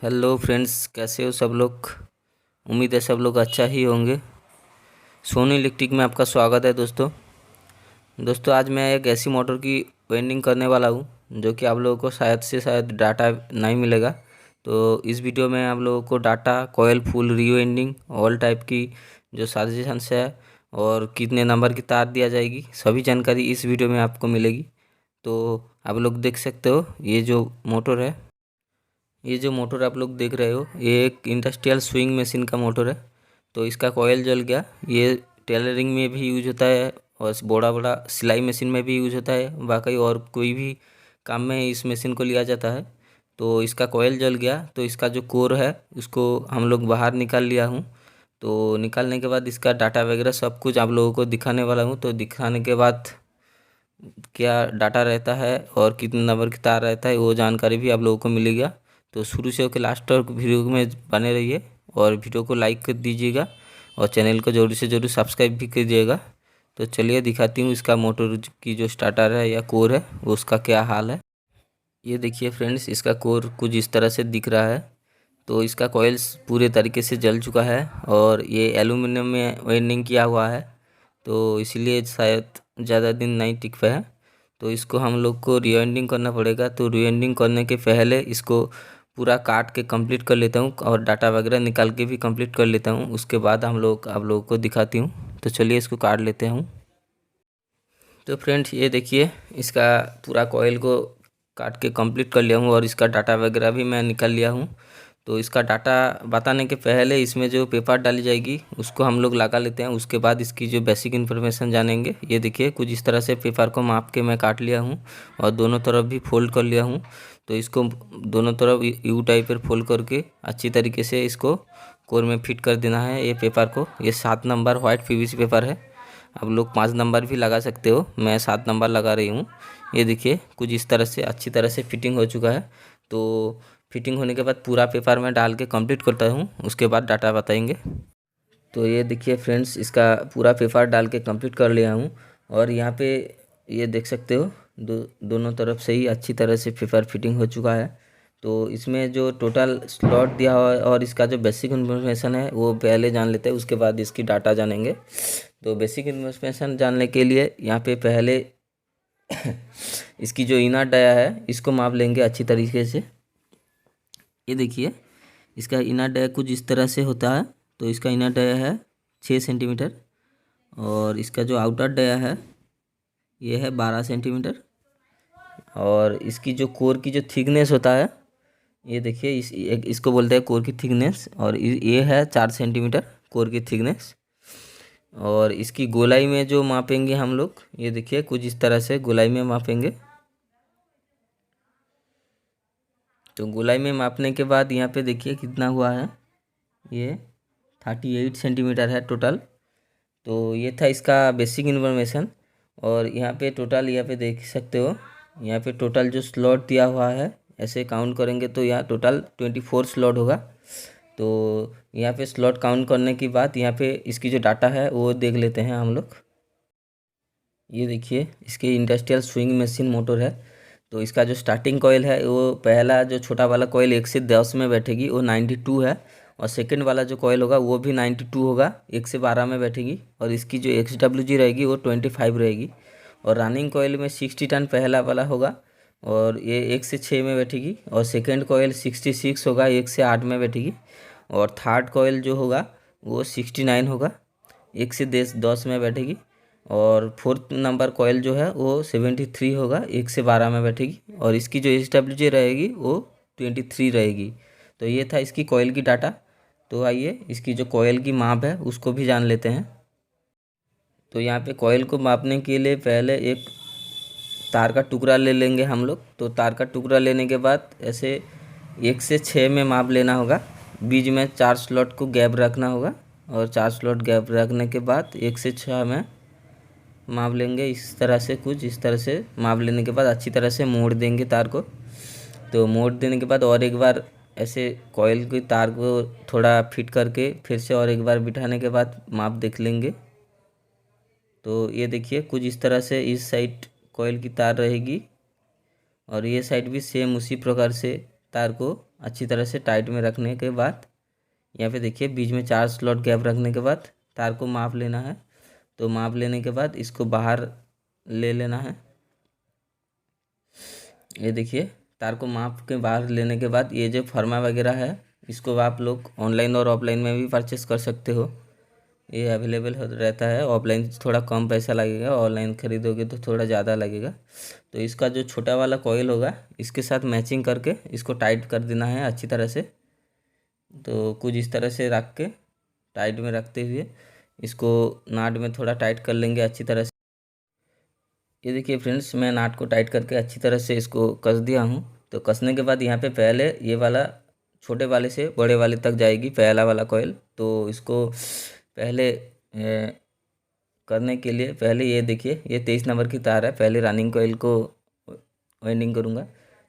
Hello friends, कैसे हो सब लोग। उम्मीद है सब लोग अच्छा ही होंगे। सोनी इलेक्ट्रिक में आपका स्वागत है दोस्तों। आज मैं एक ऐसी मोटर की वाइंडिंग करने वाला हूँ जो कि आप लोगों को शायद से शायद डाटा नहीं मिलेगा। तो इस वीडियो में आप लोगों को data, coil, full रीवाइंडिंग, all type की जो सजेशंस है और कितने नंबर की तार दिया जाएगी, सभी जानकारी इस वीडियो में आपको मिलेगी। तो आप लोग देख सकते हो, ये जो मोटर आप लोग देख रहे हो, ये एक इंडस्ट्रियल स्विंग मशीन का मोटर है। तो इसका कॉयल जल गया। ये टेलरिंग में भी यूज होता है और बड़ा बड़ा सिलाई मशीन में भी यूज होता है। बाकी और कोई भी काम में इस मशीन को लिया जाता है। तो इसका कॉयल जल गया, तो इसका जो कोर है उसको हम लोग बाहर निकाल लिया हूँ। तो निकालने के बाद इसका डाटा वगैरह सब कुछ आप लोगों को दिखाने वाला हूँ। तो दिखाने के बाद क्या डाटा रहता है और कितने नंबर की तार रहता है वो जानकारी भी आप लोगों को मिलेगा। तो शुरू से होकर लास्ट तक वीडियो में बने रहिए और वीडियो को लाइक कर दीजिएगा और चैनल को जरूर से जरूर सब्सक्राइब भी कीजिएगा। तो चलिए दिखाती हूँ इसका मोटर की जो स्टार्टर है या कोर है वो उसका क्या हाल है। ये देखिए फ्रेंड्स, इसका कोर कुछ इस तरह से दिख रहा है। तो इसका कॉइल्स पूरे तरीके से जल चुका है और ये एल्यूमिनियम में वाइंडिंग किया हुआ है, तो इसलिए शायद ज़्यादा दिन नहीं टिक पाया। तो इसको हम लोग को रीवाइंडिंग करना पड़ेगा। तो रीवाइंडिंग करने के पहले इसको पूरा काट के कंप्लीट कर लेता हूँ और डाटा वगैरह निकाल के भी कंप्लीट कर लेता हूँ। उसके बाद आप लोगों को दिखाती हूँ। तो चलिए इसको काट लेते हूँ। तो फ्रेंड्स ये देखिए, इसका पूरा कॉइल को काट के कंप्लीट कर लिया हूँ और इसका डाटा वगैरह भी मैं निकाल लिया हूँ। तो इसका डाटा बताने के पहले इसमें जो पेपर डाली जाएगी उसको हम लोग लगा लेते हैं। उसके बाद इसकी जो बेसिक इन्फॉर्मेशन जानेंगे। ये देखिए, कुछ इस तरह से पेपर को माप के मैं काट लिया हूँ और दोनों तरफ भी फोल्ड कर लिया हूँ। तो इसको दोनों तरफ यू टाइप पर फोल्ड करके अच्छी तरीके से इसको कोर में फिट कर देना है। ये पेपर को, ये 7 नंबर वाइट पीवीसी पेपर है। आप लोग 5 नंबर भी लगा सकते हो, मैं 7 नंबर लगा रही हूँ। ये देखिए, कुछ इस तरह से अच्छी तरह से फिटिंग हो चुका है। तो फिटिंग होने के बाद पूरा पेपर मैं डाल के कंप्लीट करता हूँ, उसके बाद डाटा बताएंगे। तो ये देखिए फ्रेंड्स, इसका पूरा पेपर डाल के कंप्लीट कर लिया हूँ और यहाँ पे ये देख सकते हो दोनों तरफ से ही अच्छी तरह से पेपर फिटिंग हो चुका है। तो इसमें जो टोटल स्लॉट दिया हुआ है और इसका जो बेसिक इन्फॉर्मेशन है वो पहले जान लेते हैं, उसके बाद इसकी डाटा जानेंगे। तो बेसिक इन्फॉर्मेशन जानने के लिए यहाँ पे पहले इसकी जो इनर डाया है इसको माप लेंगे अच्छी तरीके से। ये देखिए, इसका इनर डाया कुछ इस तरह से होता है। तो इसका इनर डाया है 6 सेंटीमीटर और इसका जो आउटर डाया है ये है 12 सेंटीमीटर। और इसकी जो कोर की जो थिकनेस होता है, ये देखिए इसको बोलते हैं कोर की थिकनेस, और ये है 4 सेंटीमीटर कोर की थिकनेस। और इसकी गोलाई में जो मापेंगे हम लोग, ये देखिए कुछ इस तरह से गोलाई में मापेंगे। तो गोलाई में मापने के बाद यहाँ पे देखिए कितना हुआ है, ये 38 सेंटीमीटर है टोटल। तो ये था इसका बेसिक इन्फॉर्मेशन। और यहाँ पे टोटल, यहाँ पे देख सकते हो, यहाँ पे टोटल जो स्लॉट दिया हुआ है ऐसे काउंट करेंगे तो यहाँ टोटल 24 स्लॉट होगा। तो यहाँ पे स्लॉट काउंट करने के बाद यहाँ पे इसकी जो डाटा है वो देख लेते हैं हम लोग। ये देखिए, इसकी इंडस्ट्रियल स्विंग मशीन मोटर है। तो इसका जो स्टार्टिंग कॉइल है वो पहला जो छोटा वाला कॉइल 1 से 10 में बैठेगी, वो 92 है। और सेकंड वाला जो कॉइल होगा वो भी 92 होगा, 1 से 12 में बैठेगी। और इसकी जो XWG रहेगी वो 25 रहेगी। और रनिंग कॉइल में 60 टन पहला वाला होगा और ये 1 से 6 में बैठेगी। और सेकेंड कॉइल 66 होगा, 1 से 8 में बैठेगी। और थर्ड कॉइल जो होगा वो 69 होगा, 1 से 10 में बैठेगी। और फोर्थ नंबर कॉयल जो है वो 73 होगा, 1 से 12 में बैठेगी। और इसकी जो SWG रहेगी वो 23 रहेगी। तो ये था इसकी कॉयल की डाटा। तो आइए इसकी जो कॉयल की माप है उसको भी जान लेते हैं। तो यहाँ पे कॉयल को मापने के लिए पहले एक तार का टुकड़ा ले लेंगे हम लोग। तो तार का टुकड़ा लेने के बाद ऐसे 1 से 6 में माप लेना होगा, बीच में 4 स्लॉट को गैप रखना होगा। और 4 स्लॉट गैप रखने के बाद 1 से 6 में माप लेंगे। इस तरह से, कुछ इस तरह से माप लेने के बाद अच्छी तरह से मोड़ देंगे तार को। तो मोड़ देने के बाद और एक बार ऐसे कॉइल की तार को थोड़ा फिट करके फिर से और एक बार बिठाने के बाद माप देख लेंगे। तो ये देखिए, कुछ इस तरह से इस साइड कॉइल की तार रहेगी और ये साइड भी सेम उसी प्रकार से तार को अच्छी तरह से टाइट में रखने के बाद यहाँ पे देखिए बीच में 4 स्लॉट गैप रखने के बाद तार को माप लेना है। तो माप लेने के बाद इसको बाहर ले लेना है। ये देखिए तार को माप के बाहर लेने के बाद ये जो फर्मा वगैरह है इसको आप लोग ऑनलाइन और ऑफलाइन में भी परचेस कर सकते हो। ये अवेलेबल रहता है। ऑफलाइन थोड़ा कम पैसा लगेगा, ऑनलाइन ख़रीदोगे तो थोड़ा ज़्यादा लगेगा। तो इसका जो छोटा वाला कॉइल होगा इसके साथ मैचिंग करके इसको टाइट कर देना है अच्छी तरह से। तो कुछ इस तरह से रख के टाइट में रखते हुए इसको नाट में थोड़ा टाइट कर लेंगे अच्छी तरह से। ये देखिए फ्रेंड्स, मैं नाट को टाइट करके अच्छी तरह से इसको कस दिया हूँ। तो कसने के बाद यहाँ पे पहले ये वाला छोटे वाले से बड़े वाले तक जाएगी पहला वाला कॉइल। तो इसको पहले करने के लिए पहले ये देखिए ये 23 नंबर की तार है, पहले रनिंग कॉइल को वाइंडिंग करूँगा।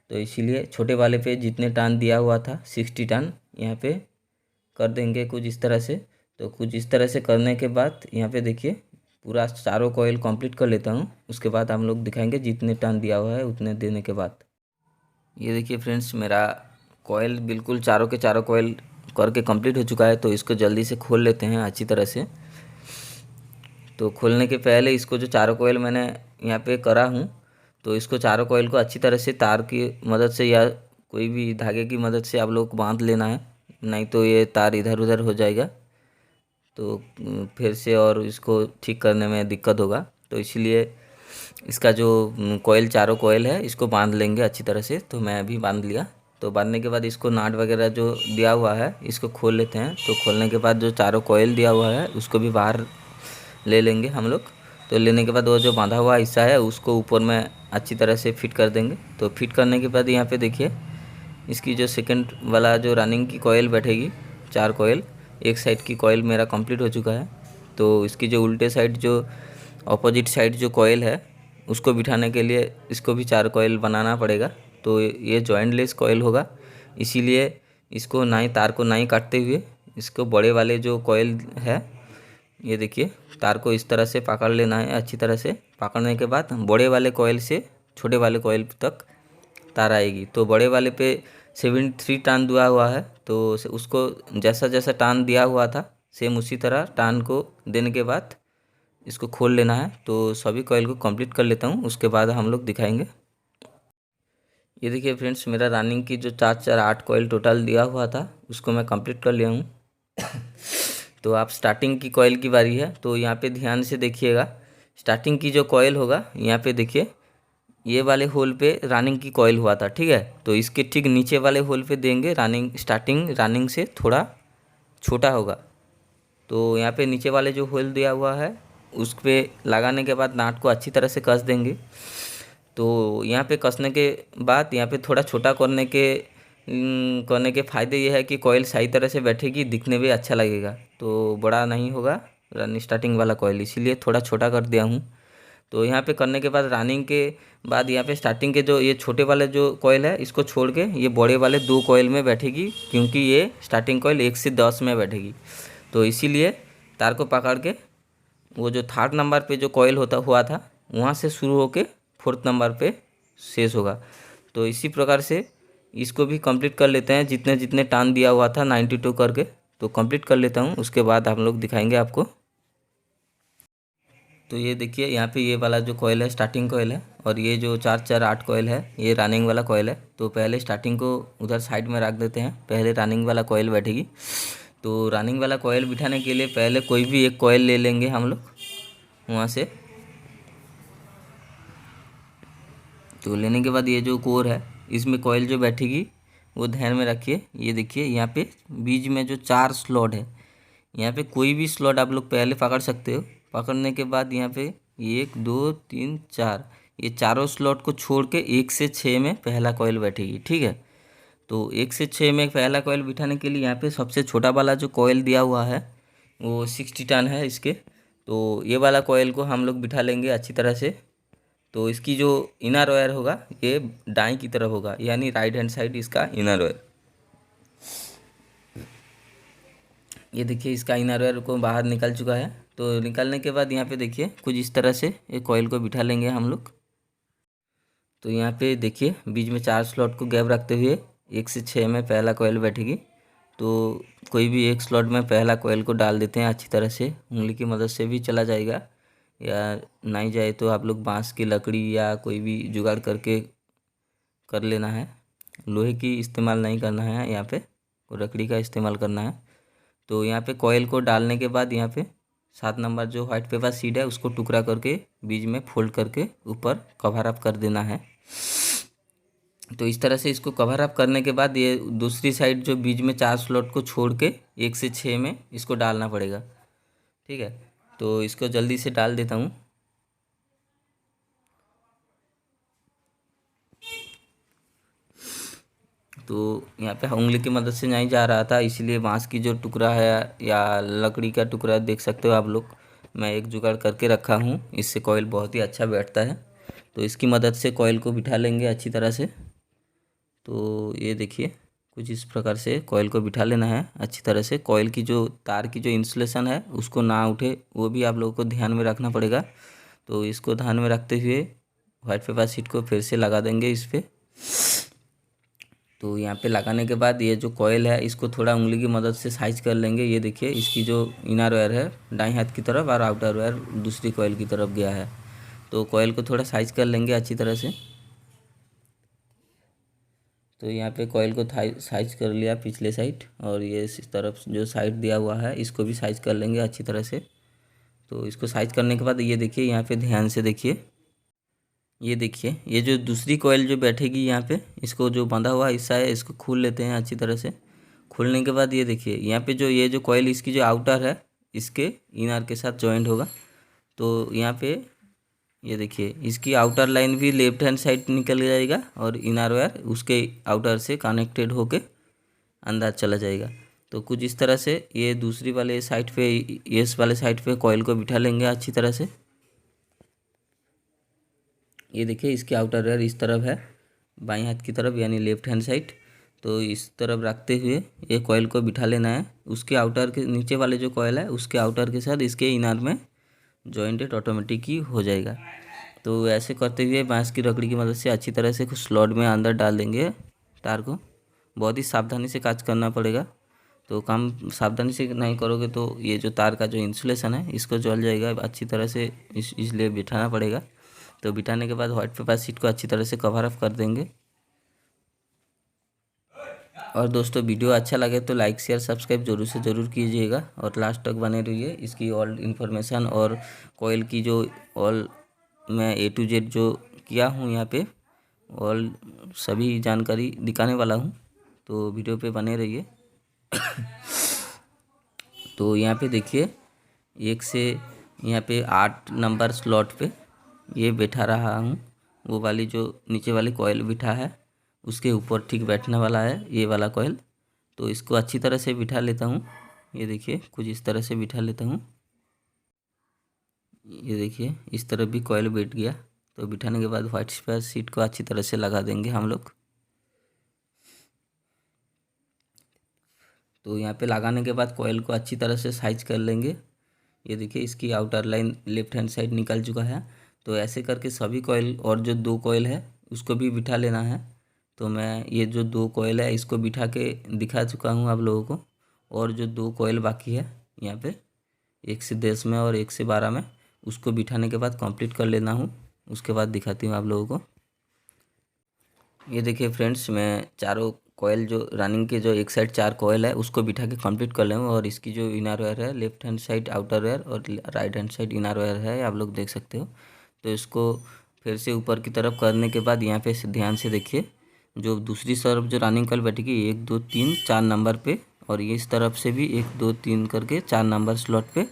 तो इसीलिए छोटे वाले पे जितने टर्न दिया हुआ था 60 टर्न यहाँ पे कर देंगे कुछ इस तरह से। तो कुछ इस तरह से करने के बाद यहाँ पे देखिए पूरा चारों कॉइल कंप्लीट कर लेता हूँ। उसके बाद हम लोग दिखाएंगे जितने टर्न दिया हुआ है उतने देने के बाद। ये देखिए फ्रेंड्स, मेरा कॉइल बिल्कुल चारों के चारों कॉइल करके कंप्लीट हो चुका है। तो इसको जल्दी से खोल लेते हैं अच्छी तरह से। तो खोलने के पहले इसको जो चारों कॉइल मैंने यहाँ पे करा हूँ तो इसको चारों कॉइल को अच्छी तरह से तार की मदद से या कोई भी धागे की मदद से आप लोग को बांध लेना है, नहीं तो ये तार इधर उधर हो जाएगा तो फिर से और इसको ठीक करने में दिक्कत होगा। तो इसीलिए इसका जो कॉइल चारों कॉइल है इसको बांध लेंगे अच्छी तरह से। तो मैं अभी बांध लिया। तो बांधने के बाद इसको नाट वगैरह जो दिया हुआ है इसको खोल लेते हैं। तो खोलने के बाद जो चारों कॉइल दिया हुआ है उसको भी बाहर ले लेंगे हम लोग। तो लेने के बाद वो जो बांधा हुआ हिस्सा है उसको ऊपर में अच्छी तरह से फिट कर देंगे। तो फिट करने के बाद यहाँ पे देखिए इसकी जो सेकंड वाला जो रनिंग की कॉइल बैठेगी 4 कॉइल, एक साइड की कॉइल मेरा कंप्लीट हो चुका है। तो इसकी जो उल्टे साइड जो अपोजिट साइड जो कॉइल है उसको बिठाने के लिए इसको भी 4 कॉइल बनाना पड़ेगा। तो ये जॉइंटलेस कॉइल होगा, इसीलिए इसको नाई तार को नाई काटते हुए इसको बड़े वाले जो कॉइल है ये देखिए तार को इस तरह से पकड़ लेना है अच्छी तरह से। पकड़ने के बाद बड़े वाले कॉइल से छोटे वाले कॉइल तक तार आएगी। तो बड़े वाले पे 73 टान दिया हुआ है तो उसको जैसा जैसा टान दिया हुआ था सेम उसी तरह टान को देने के बाद इसको खोल लेना है। तो सभी कॉइल को कंप्लीट कर लेता हूँ, उसके बाद हम लोग दिखाएंगे। ये देखिए फ्रेंड्स, मेरा रनिंग की जो 4 कॉइल टोटल दिया हुआ था उसको मैं कंप्लीट कर लिया हूँ। तो आप स्टार्टिंग की कॉइल की बारी है। तो यहाँ पे ध्यान से देखिएगा, स्टार्टिंग की जो कॉइल होगा यहाँ पे देखिए ये वाले होल पे रनिंग की कॉइल हुआ था, ठीक है। तो इसके ठीक नीचे वाले होल पे देंगे रनिंग, स्टार्टिंग रनिंग से थोड़ा छोटा होगा। तो यहाँ पे नीचे वाले जो होल दिया हुआ है उस पर लगाने के बाद नाट को अच्छी तरह से कस देंगे। तो यहाँ पे कसने के बाद यहाँ पे थोड़ा छोटा करने के फ़ायदे ये है कि कॉइल सही तरह से बैठेगी, दिखने में अच्छा लगेगा। तो बड़ा नहीं होगा रनिंग स्टार्टिंग वाला कॉइल, इसीलिए थोड़ा छोटा कर दिया हूँ। तो यहाँ पे करने के बाद रनिंग के बाद यहाँ पे स्टार्टिंग के जो ये छोटे वाले जो कॉइल है इसको छोड़ के ये बड़े वाले 2 कॉइल में बैठेगी, क्योंकि ये स्टार्टिंग कॉइल 1 से 10 में बैठेगी। तो इसीलिए तार को पकड़ के वो जो 3rd नंबर पे जो कॉइल हुआ था वहाँ से शुरू होके 4th नंबर पे शेष होगा। तो इसी प्रकार से इसको भी कंप्लीट कर लेते हैं, जितने जितने टान दिया हुआ था 92 करके। तो कंप्लीट कर लेता हूँ, उसके बाद हम लोग दिखाएंगे आपको। तो ये देखिए यहाँ पे ये वाला जो कॉइल है स्टार्टिंग कॉइल है, और ये जो 4 कॉइल है ये रनिंग वाला कॉइल है। तो पहले स्टार्टिंग को उधर साइड में रख देते हैं, पहले रनिंग वाला कॉइल बैठेगी। तो रनिंग वाला कॉइल बिठाने के लिए पहले कोई भी एक कॉइल ले लेंगे हम लोग वहाँ से। तो लेने के बाद ये जो कोर है इसमें कॉइल जो बैठेगी वो ध्यान में रखिए। ये देखिए यहाँ पे बीच में जो 4 स्लॉट है, यहाँ पे कोई भी स्लॉट आप लोग पहले पकड़ सकते हो। पकड़ने के बाद यहाँ पे 1 2 3 4 ये चारों स्लॉट को छोड़ के 1 से 6 में पहला कॉइल बैठेगी, ठीक है। तो 1 से 6 में पहला कॉइल बिठाने के लिए यहाँ पे सबसे छोटा वाला जो कॉइल दिया हुआ है वो 60 टन है इसके। तो ये वाला कॉइल को हम लोग बिठा लेंगे अच्छी तरह से। तो इसकी जो इनर वायर होगा ये दाएं की तरफ होगा, यानी राइट हैंड साइड इसका इनर वायर। ये देखिए इसका इनर वायर को बाहर निकल चुका है। तो निकलने के बाद यहाँ पे देखिए कुछ इस तरह से एक कॉइल को बिठा लेंगे हम लोग। तो यहाँ पे देखिए बीच में 4 स्लॉट को गैप रखते हुए 1 से 6 में पहला कॉयल बैठेगी। तो कोई भी एक स्लॉट में पहला कॉयल को डाल देते हैं अच्छी तरह से, उंगली की मदद से भी चला जाएगा, या नहीं जाए तो आप लोग बांस की लकड़ी या कोई भी जुगाड़ करके कर लेना है। लोहे की इस्तेमाल नहीं करना है, यहाँ पे लकड़ी का इस्तेमाल करना है। तो यहाँ पे कॉयल को डालने के बाद यहाँ पे 7 नंबर जो व्हाइट पेपर सीड है उसको टुकड़ा करके बीच में फोल्ड करके ऊपर कवर अप कर देना है। तो इस तरह से इसको कवर अप करने के बाद ये दूसरी साइड जो बीच में 4 स्लॉट को छोड़ के 1 से 6 में इसको डालना पड़ेगा। ठीक है, तो इसको जल्दी से डाल देता हूँ। तो यहाँ पे उंगली की मदद से नहीं जा रहा था, इसलिए बांस की जो टुकड़ा है या लकड़ी का टुकड़ा देख सकते हो आप लोग, मैं एक जुगाड़ करके रखा हूँ। इससे कॉइल बहुत ही अच्छा बैठता है। तो इसकी मदद से कॉइल को बिठा लेंगे अच्छी तरह से। तो ये देखिए कुछ इस प्रकार से कॉइल को बिठा लेना है अच्छी तरह से। कॉइल की जो तार की जो इंसुलेशन है उसको ना उठे, वो भी आप लोगों को ध्यान में रखना पड़ेगा। तो इसको ध्यान में रखते हुए व्हाइट पेपर शीट को फिर से लगा देंगे इस पर। तो यहाँ पे लगाने के बाद ये जो कॉइल है इसको थोड़ा उंगली की मदद से साइज कर लेंगे। ये देखिए इसकी जो इनर वायर है दाएं हाथ की तरफ और आउटर वायर दूसरी कॉइल की तरफ गया है। तो कॉइल को थोड़ा साइज कर लेंगे अच्छी तरह से। तो यहाँ पे कॉइल को साइज कर लिया पिछले साइड, और ये इस तरफ जो साइड दिया हुआ है इसको भी साइज कर लेंगे अच्छी तरह से। तो इसको साइज करने के बाद ये देखिए यहाँ पे ध्यान से देखिए, ये देखिए ये जो दूसरी कॉइल जो बैठेगी यहाँ पे, इसको जो बंधा हुआ हिस्सा है इसको खोल लेते हैं अच्छी तरह से। खोलने के बाद ये देखिए यहाँ पे जो ये जो कॉइल इसकी जो आउटर है इसके इनर के साथ जॉइंट होगा। तो यहाँ पे ये देखिए इसकी आउटर लाइन भी लेफ्ट हैंड साइड निकल जाएगा और इनर वायर उसके आउटर से कनेक्टेड होके अंदर चला जाएगा। तो कुछ इस तरह से ये दूसरी वाले साइड पे, इस वाले साइड पे कॉइल को बिठा लेंगे अच्छी तरह से। ये देखिए इसकी आउटर वायर इस तरफ है बाएं हाथ की तरफ, यानी लेफ्ट हैंड साइड। तो इस तरफ रखते हुए ये कॉइल को बिठा लेना है। उसके आउटर के नीचे वाले जो कॉइल है उसके आउटर के साथ इसके इनर में जॉइंटेड ऑटोमेटिक ही हो जाएगा। तो ऐसे करते हुए बांस की लकड़ी की मदद से अच्छी तरह से कुछ स्लॉट में अंदर डाल देंगे तार को। बहुत ही सावधानी से काज करना पड़ेगा। तो काम सावधानी से नहीं करोगे तो ये जो तार का जो इंसुलेशन है इसको जल जाएगा अच्छी तरह से, इसलिए बिठाना पड़ेगा। तो बिठाने के बाद व्हाइट पेपर शीट को अच्छी तरह से कवर अप कर देंगे। और दोस्तों वीडियो अच्छा लगे तो लाइक शेयर सब्सक्राइब जरूर से ज़रूर कीजिएगा और लास्ट तक बने रहिए। इसकी ऑल इन्फॉर्मेशन और कॉइल की जो ऑल मैं A to Z जो किया हूँ यहाँ पे ऑल सभी जानकारी दिखाने वाला हूँ। तो वीडियो पे बने रहिए। तो यहाँ पे देखिए 1 से यहाँ पे 8 नंबर स्लॉट पे ये बैठा रहा हूँ। वो वाली जो नीचे वाली कॉइल बिठा है उसके ऊपर ठीक बैठने वाला है ये वाला कॉइल। तो इसको अच्छी तरह से बिठा लेता हूँ। ये देखिए कुछ इस तरह से बिठा लेता हूँ। ये देखिए इस तरफ भी कॉइल बैठ गया। तो बिठाने के बाद व्हाइट पेपर शीट को अच्छी तरह से लगा देंगे हम लोग। तो यहाँ पे लगाने के बाद कॉइल को अच्छी तरह से साइज कर लेंगे। ये देखिए इसकी outer line left hand side निकल चुका है। तो ऐसे करके सभी कॉइल और जो 2 कॉइल है उसको भी बिठा लेना है। तो मैं ये जो 2 कॉइल है इसको बिठा के दिखा चुका हूँ आप लोगों को, और जो 2 कॉइल बाकी है यहाँ पे 1 से 10 में और 1 से 12 में, उसको बिठाने के बाद कंप्लीट कर लेना हूँ। उसके बाद दिखाती हूँ आप लोगों को। ये देखिए फ्रेंड्स, मैं चारों कॉयल जो रनिंग के जो एक साइड 4 कॉयल है उसको बिठा के कंप्लीट कर लूँगा। और इसकी जो इनर वायर है left hand side outer wire और right hand side inner wire है, आप लोग देख सकते हो। तो इसको फिर से ऊपर की तरफ करने के बाद यहाँ पे ध्यान से देखिए जो दूसरी तरफ जो रनिंग कॉयल बैठेगी 1 2 3 4 नंबर पे, और ये इस तरफ से भी 1 2 3 करके 4 नंबर स्लॉट पे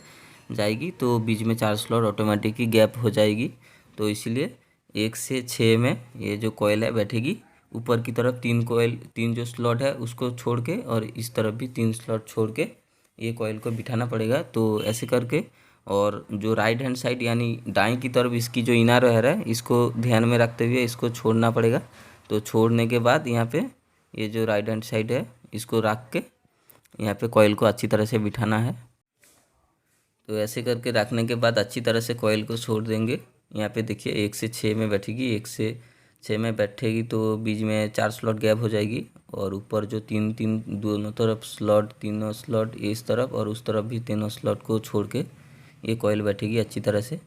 जाएगी। तो बीच में 4 स्लॉट ऑटोमेटिक ही गैप हो जाएगी। तो इसलिए 1 से 6 में ये जो कॉयल है बैठेगी। ऊपर की तरफ 3 जो स्लॉट है उसको छोड़ के और इस तरफ भी 3 स्लॉट छोड़ के ये कॉयल को बिठाना पड़ेगा। तो ऐसे करके, और जो राइट हैंड साइड यानी दाएं की तरफ इसकी जो इनर वायर है इसको ध्यान में रखते हुए इसको छोड़ना पड़ेगा। तो छोड़ने के बाद यहाँ पे ये जो राइट हैंड साइड है इसको रख के यहाँ पे कॉयल को अच्छी तरह से बिठाना है। तो ऐसे करके रखने के बाद अच्छी तरह से कॉयल को छोड़ देंगे। यहाँ पे देखिए 1 से 6 में बैठेगी, 1 से 6 में बैठेगी तो बीच में 4 स्लॉट गैप हो जाएगी, और ऊपर जो तीन तीन दोनों तरफ स्लॉट, तीनों स्लॉट इस तरफ और उस तरफ भी तीनों स्लॉट को छोड़ के ये कॉइल बैठेगी अच्छी तरह से।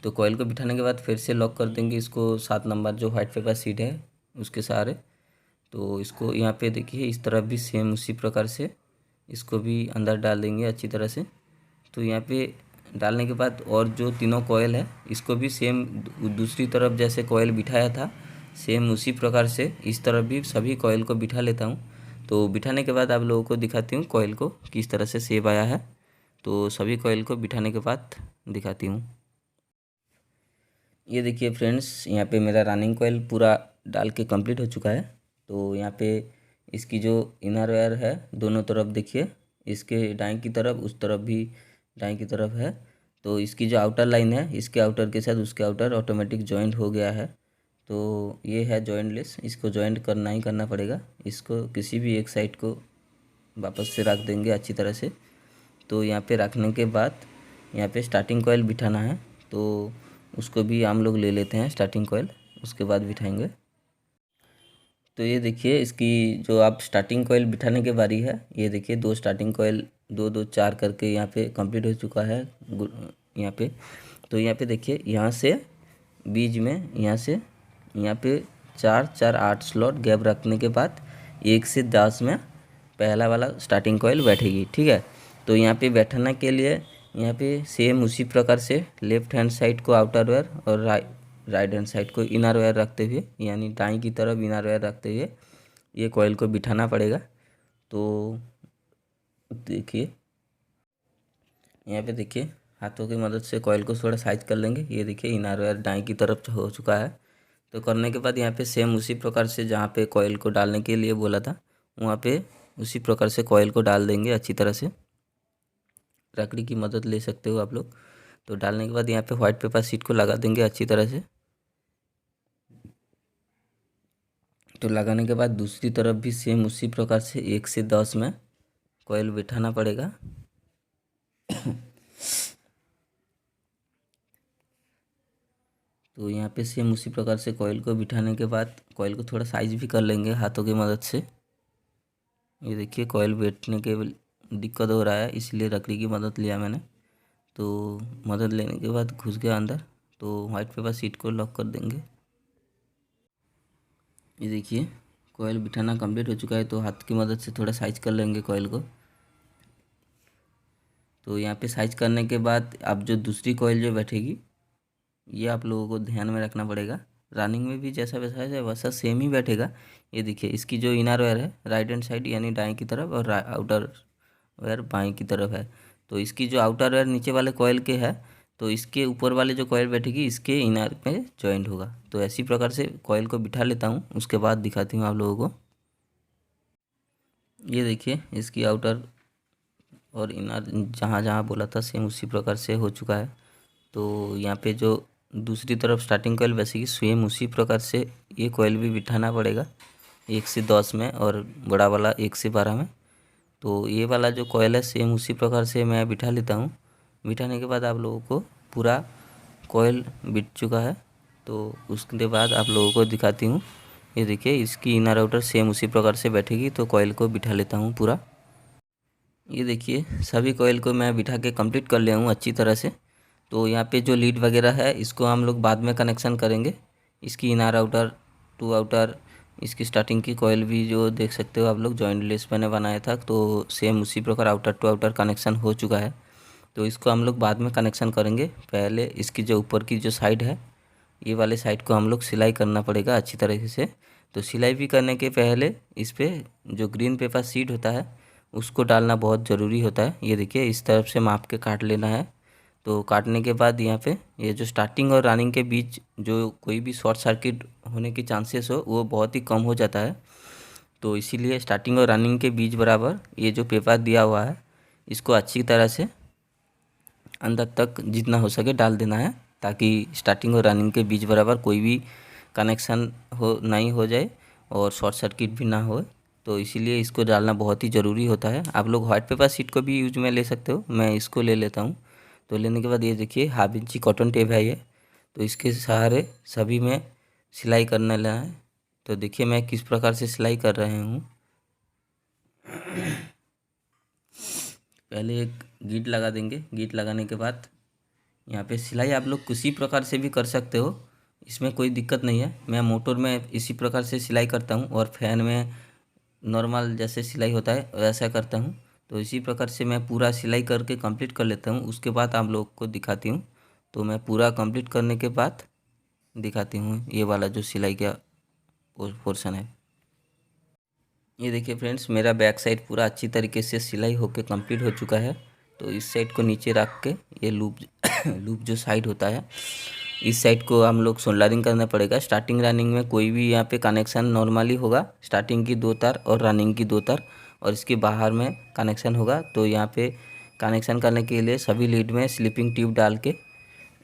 तो कॉइल को बिठाने के बाद फिर से लॉक कर देंगे इसको 7 नंबर जो व्हाइट पेपर शीट है उसके सहारे। तो इसको यहाँ पे देखिए इस तरफ भी सेम उसी प्रकार से इसको भी अंदर डाल देंगे अच्छी तरह से। तो यहाँ पे डालने के बाद और जो तीनों कॉइल है इसको भी सेम दूसरी तरफ जैसे कॉइल बिठाया था सेम उसी प्रकार से इस तरफ भी सभी कॉइल को बिठा लेता हूँ। तो बिठाने के बाद आप लोगों को दिखाती हूँ कॉइल को किस तरह से शेप आया है। तो सभी कॉइल को बिठाने के बाद दिखाती हूँ। ये देखिए फ्रेंड्स, यहाँ पे मेरा रनिंग कॉइल पूरा डाल के कंप्लीट हो चुका है। तो यहाँ पे इसकी जो इनर वायर है दोनों तरफ देखिए, इसके दाएं की तरफ उस तरफ भी दाएं की तरफ है। तो इसकी जो आउटर लाइन है इसके आउटर के साथ उसके आउटर ऑटोमेटिक जॉइंट हो गया है। तो ये है जॉइंटलेस, इसको जॉइंट करना ही करना पड़ेगा। इसको किसी भी एक साइड को वापस से रख देंगे अच्छी तरह से। तो यहाँ पे रखने के बाद यहाँ पे स्टार्टिंग कॉइल बिठाना है, तो उसको भी हम लोग ले लेते हैं स्टार्टिंग कॉइल, उसके बाद बिठाएंगे। तो ये देखिए इसकी जो आप स्टार्टिंग कॉइल बिठाने के बारी है, ये देखिए 2 स्टार्टिंग कॉइल 2 2 4 करके यहाँ पे कंप्लीट हो चुका है यहाँ पे। तो यहाँ पे देखिए यहाँ से बीच में यहाँ से यहाँ पे 4 4 8 स्लॉट गैप रखने के बाद 1 से 10 में पहला वाला स्टार्टिंग कॉइल बैठेगी, ठीक है। तो यहाँ पे बैठने के लिए यहाँ पे सेम उसी प्रकार से लेफ्ट हैंड साइड को आउटर वायर और राइट हैंड साइड को इनर वायर रखते हुए, यानी दाएं की तरफ इनर वायर रखते हुए ये कॉइल को बिठाना पड़ेगा। तो देखिए यहाँ पे देखिए हाथों की मदद से कॉइल को थोड़ा साइज कर लेंगे। ये देखिए इनर वायर दाएं की तरफ हो चुका है। तो करने के बाद यहाँ पे सेम उसी प्रकार से जहाँ पे कॉइल को डालने के लिए बोला था वहाँ पे उसी प्रकार से कॉइल को डाल देंगे अच्छी तरह से। लकड़ी की मदद ले सकते हो आप लोग। तो डालने के बाद यहाँ पे व्हाइट पेपर शीट को लगा देंगे अच्छी तरह से। तो लगाने के बाद दूसरी तरफ भी सेम उसी प्रकार से 1 से 10 में कॉइल बिठाना पड़ेगा। तो यहाँ पे सेम उसी प्रकार से कॉइल को बिठाने के बाद कॉइल को थोड़ा साइज भी कर लेंगे हाथों की मदद से। ये देखिए कॉइल बैठने के दिक्कत हो रहा है, इसलिए लकड़ी की मदद लिया मैंने। तो मदद लेने के बाद घुस गया अंदर, तो व्हाइट पेपर शीट को लॉक कर देंगे। ये देखिए कॉइल बिठाना कंप्लीट हो चुका है। तो हाथ की मदद से थोड़ा साइज कर लेंगे कॉइल को। तो यहाँ पे साइज करने के बाद अब जो दूसरी कॉइल जो बैठेगी ये आप लोगों को ध्यान में रखना पड़ेगा। रनिंग में भी जैसा वैसा है वैसा सेम ही बैठेगा। ये देखिए इसकी जो इनर वायर है राइट हैंड साइड यानी दाएं की तरफ और आउटर वायर बाएं की तरफ है। तो इसकी जो आउटर वायर नीचे वाले कॉइल के है तो इसके ऊपर वाले जो कॉइल बैठेगी इसके इनर में जॉइंट होगा। तो ऐसी प्रकार से कॉइल को बिठा लेता हूँ, उसके बाद दिखाती हूँ आप लोगों को। ये देखिए इसकी आउटर और इनर जहाँ जहाँ बोला था सेम उसी प्रकार से हो चुका है। तो यहाँ पे जो दूसरी तरफ स्टार्टिंग कॉइल बैठेगी सेम उसी प्रकार से ये कॉइल भी बिठाना पड़ेगा 1 से 10 में और बड़ा वाला 1 से 12 में। तो ये वाला जो कॉइल है सेम उसी प्रकार से मैं बिठा लेता हूँ। बिठाने के बाद आप लोगों को पूरा कॉइल बिठ चुका है। तो उसके बाद आप लोगों को दिखाती हूँ। ये देखिए इसकी इनर आउटर सेम उसी प्रकार से बैठेगी। तो कॉइल को बिठा लेता हूँ पूरा। ये देखिए सभी कॉइल को मैं बिठा के कंप्लीट कर लिया हूँ अच्छी तरह से। तो यहाँ पे जो लीड वगैरह है इसको हम लोग बाद में कनेक्शन करेंगे। इसकी इनर आउटर 2 आउटर इसकी स्टार्टिंग की कॉइल भी जो देख सकते हो आप लोग जॉइंटलेस मैंने बनाया था। तो सेम उसी प्रकार आउटर टू आउटर कनेक्शन हो चुका है। तो इसको हम लोग बाद में कनेक्शन करेंगे। पहले इसकी जो ऊपर की जो साइड है ये वाले साइड को हम लोग सिलाई करना पड़ेगा अच्छी तरीके से। तो सिलाई भी करने के पहले इस पर जो ग्रीन पेपर शीट होता है उसको डालना बहुत ज़रूरी होता है। ये देखिए इस तरफ से माप के काट लेना है। तो काटने के बाद यहाँ पे ये जो स्टार्टिंग और रनिंग के बीच जो कोई भी शॉर्ट सर्किट होने के चांसेस हो वो बहुत ही कम हो जाता है। तो इसीलिए स्टार्टिंग और रनिंग के बीच बराबर ये जो पेपर दिया हुआ है इसको अच्छी तरह से अंदर तक जितना हो सके डाल देना है, ताकि स्टार्टिंग और रनिंग के बीच बराबर कोई भी कनेक्शन नहीं हो जाए और शॉर्ट सर्किट भी ना हो। तो इसीलिए इसको डालना बहुत ही ज़रूरी होता है। आप लोग व्हाइट पेपर शीट को भी यूज में ले सकते हो, मैं इसको ले लेता हूँ। तो लेने के बाद ये देखिए 1/2 इंची कॉटन टेप है ये। तो इसके सहारे सभी में सिलाई करने लगा है। तो देखिए मैं किस प्रकार से सिलाई कर रहे हूँ। पहले एक गीट लगा देंगे। गीट लगाने के बाद यहाँ पे सिलाई आप लोग किसी प्रकार से भी कर सकते हो, इसमें कोई दिक्कत नहीं है। मैं मोटर में इसी प्रकार से सिलाई करता हूँ और फैन में नॉर्मल जैसे सिलाई होता है वैसा करता हूँ। तो इसी प्रकार से मैं पूरा सिलाई करके कंप्लीट कर लेता हूँ, उसके बाद आप लोग को दिखाती हूँ। तो मैं पूरा कंप्लीट करने के बाद दिखाती हूँ ये वाला जो सिलाई का पोर्शन है। ये देखिए फ्रेंड्स, मेरा बैक साइड पूरा अच्छी तरीके से सिलाई होके कंप्लीट हो चुका है। तो इस साइड को नीचे रख के ये लूप लूप जो साइड होता है, इस साइड को हम लोग सोल्डरिंग करना पड़ेगा। स्टार्टिंग रनिंग में कोई भी यहाँ पे कनेक्शन नॉर्मली होगा, स्टार्टिंग की 2 तार और रनिंग की 2 तार, और इसके बाहर में कनेक्शन होगा। तो यहाँ पे कनेक्शन करने के लिए सभी लीड में स्लिपिंग ट्यूब डाल के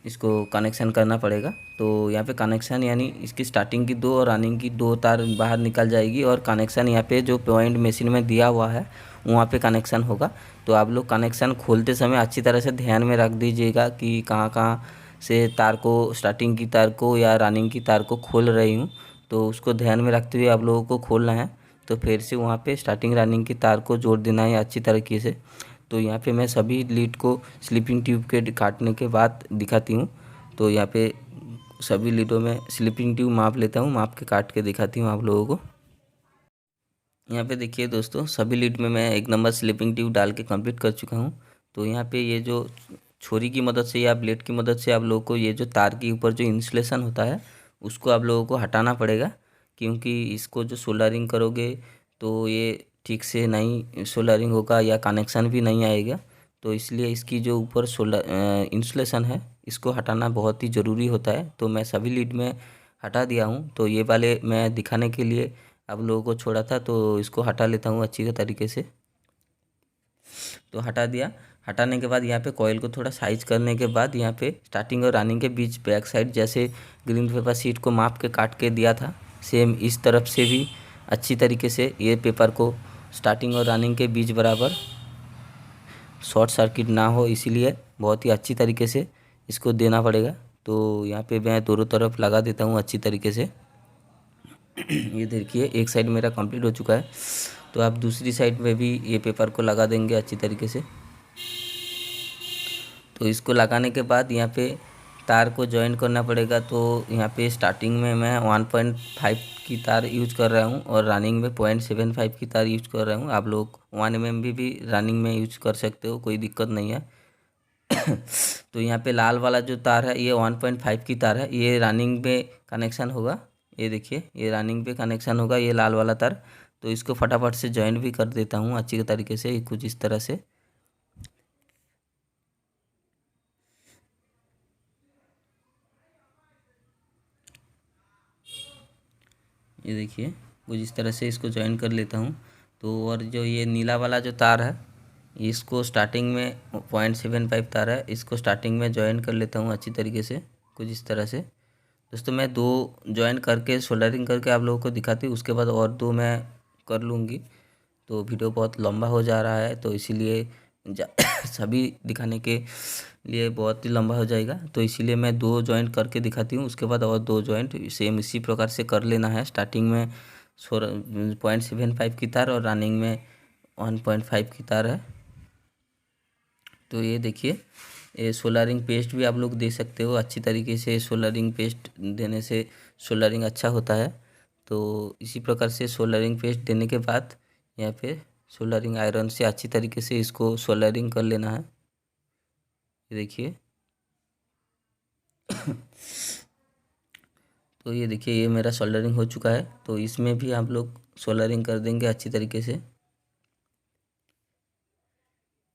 इसको कनेक्शन करना पड़ेगा। तो यहाँ पे कनेक्शन यानी इसकी स्टार्टिंग की 2 और रनिंग की 2 तार बाहर निकल जाएगी, और कनेक्शन यहाँ पे जो पॉइंट मशीन में दिया हुआ है वहाँ पे कनेक्शन होगा। तो आप लोग कनेक्शन खोलते समय अच्छी तरह से ध्यान में रख दीजिएगा कि कहाँ कहाँ से तार को, स्टार्टिंग की तार को या रनिंग की तार को खोल रही हूँ। तो उसको ध्यान में रखते हुए आप लोगों को खोलना है। तो फिर से वहाँ पे स्टार्टिंग रनिंग की तार को जोड़ देना है अच्छी तरीके से। तो यहाँ पे मैं सभी लीड को स्लिपिंग ट्यूब के काटने के बाद दिखाती हूँ। तो यहाँ पे सभी लीडों में स्लिपिंग ट्यूब माप लेता हूँ, माप के काट के दिखाती हूँ आप लोगों को। यहाँ पे देखिए दोस्तों, सभी लीड में मैं 1 नंबर स्लिपिंग ट्यूब डाल के कंप्लीट कर चुका हूँ। तो यहाँ पे ये जो छोरी की मदद से या ब्लेड की मदद से आप लोगों को ये जो तार के ऊपर जो इंसुलेशन होता है उसको आप लोगों को हटाना पड़ेगा, क्योंकि इसको जो सोल्डरिंग करोगे तो ये ठीक से नहीं सोल्डरिंग होगा या कनेक्शन भी नहीं आएगा। तो इसलिए इसकी जो ऊपर इंसुलेशन है इसको हटाना बहुत ही ज़रूरी होता है। तो मैं सभी लीड में हटा दिया हूँ। तो ये वाले मैं दिखाने के लिए आप लोगों को छोड़ा था, तो इसको हटा लेता हूँ अच्छी तरीके से। तो हटा दिया। हटाने के बाद यहाँ पे कॉइल को थोड़ा साइज करने के बाद यहाँ पे स्टार्टिंग और रनिंग के बीच बैक साइड जैसे ग्रीन पेपर शीट को माप के काट के दिया था, सेम इस तरफ से भी अच्छी तरीके से ये पेपर को स्टार्टिंग और रनिंग के बीच बराबर शॉर्ट सर्किट ना हो, इसीलिए बहुत ही अच्छी तरीके से इसको देना पड़ेगा। तो यहाँ पे मैं दोनों तरफ लगा देता हूँ अच्छी तरीके से। ये देखिए एक साइड मेरा कंप्लीट हो चुका है। तो आप दूसरी साइड में भी ये पेपर को लगा देंगे अच्छी तरीके से। तो इसको लगाने के बाद यहाँ पे तार को जॉइन करना पड़ेगा। तो यहाँ पे स्टार्टिंग में मैं 1.5 की तार यूज कर रहा हूँ और रनिंग में 0.75 की तार यूज कर रहा हूँ। आप लोग 1 mm भी रनिंग में यूज कर सकते हो, कोई दिक्कत नहीं है। तो यहाँ पे लाल वाला जो तार है ये 1.5 की तार है, ये रनिंग पे कनेक्शन होगा। ये देखिए ये रनिंग पे कनेक्शन होगा ये लाल वाला तार। तो इसको फटाफट से जॉइन भी कर देता हूँ अच्छी तरीके से, कुछ इस तरह से। ये देखिए कुछ इस तरह से इसको जॉइन कर लेता हूँ। तो और जो ये नीला वाला जो तार है इसको स्टार्टिंग में 0.75 तार है, इसको स्टार्टिंग में जॉइन कर लेता हूँ अच्छी तरीके से, कुछ इस तरह से। दोस्तों मैं 2 जॉइन करके सोल्डरिंग करके आप लोगों को दिखाती हूँ, उसके बाद और 2 मैं कर लूँगी। तो वीडियो बहुत लंबा हो जा रहा है, तो इसीलिए सभी दिखाने के लिए बहुत ही लंबा हो जाएगा। तो इसीलिए मैं 2 जॉइंट करके दिखाती हूँ, उसके बाद और 2 जॉइंट सेम इसी प्रकार से कर लेना है। स्टार्टिंग में 0.75 की तार और रनिंग में 1.5 की तार है। तो ये देखिए ये सोल्डरिंग पेस्ट भी आप लोग दे सकते हो अच्छी तरीके से। सोल्डरिंग पेस्ट देने से सोल्डरिंग अच्छा होता है। तो इसी प्रकार से सोल्डरिंग पेस्ट देने के बाद यहाँ पे सोल्डरिंग आयरन से अच्छी तरीके से इसको सोल्डरिंग कर लेना है। ये देखिए तो ये देखिए ये मेरा सोल्डरिंग हो चुका है। तो इसमें भी आप लोग सोल्डरिंग कर देंगे अच्छी तरीके से।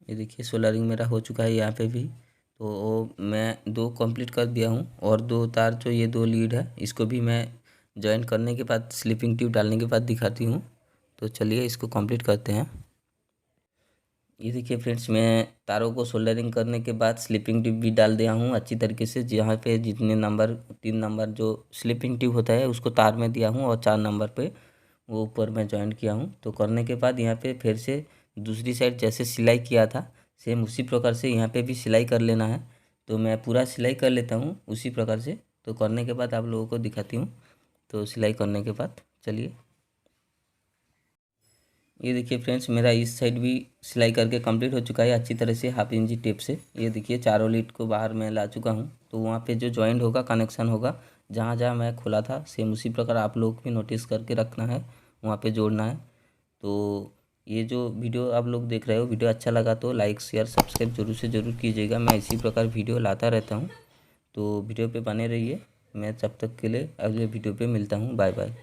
ये देखिए सोल्डरिंग मेरा हो चुका है यहाँ पे भी। तो मैं 2 कंप्लीट कर दिया हूँ, और 2 तार जो ये 2 लीड है इसको भी मैं जॉइन करने के बाद स्लिपिंग ट्यूब डालने के बाद दिखाती हूँ। तो चलिए इसको कंप्लीट करते हैं। ये देखिए फ्रेंड्स, मैं तारों को सोल्डरिंग करने के बाद स्लिपिंग ट्यूब भी डाल दिया हूँ अच्छी तरीके से। जहाँ पे जितने नंबर 3 नंबर जो स्लिपिंग ट्यूब होता है उसको तार में दिया हूँ, और 4 नंबर पे वो ऊपर में जॉइन किया हूँ। तो करने के बाद यहाँ पे फिर से दूसरी साइड जैसे सिलाई किया था सेम उसी प्रकार से यहाँ पे भी सिलाई कर लेना है। तो मैं पूरा सिलाई कर लेता हूँ उसी प्रकार से। तो करने के बाद आप लोगों को दिखाती हूँ। तो सिलाई करने के बाद चलिए, ये देखिए फ्रेंड्स, मेरा इस साइड भी सिलाई करके कंप्लीट हो चुका है अच्छी तरह से 1/2 इंची टेप से। ये देखिए चारों लीड को बाहर मैं ला चुका हूँ। तो वहाँ पे जो जॉइंट होगा, कनेक्शन होगा, जहाँ जहाँ मैं खोला था सेम उसी प्रकार आप लोग भी नोटिस करके रखना है, वहाँ पे जोड़ना है। तो ये जो वीडियो आप लोग देख रहे हो, वीडियो अच्छा लगा तो लाइक शेयर सब्सक्राइब जरूर से ज़रूर कीजिएगा। मैं इसी प्रकार वीडियो लाता रहता हूँ, तो वीडियो पे बने रहिए। मैं तब तक के लिए अगले वीडियो पे मिलता हूँ। Bye bye.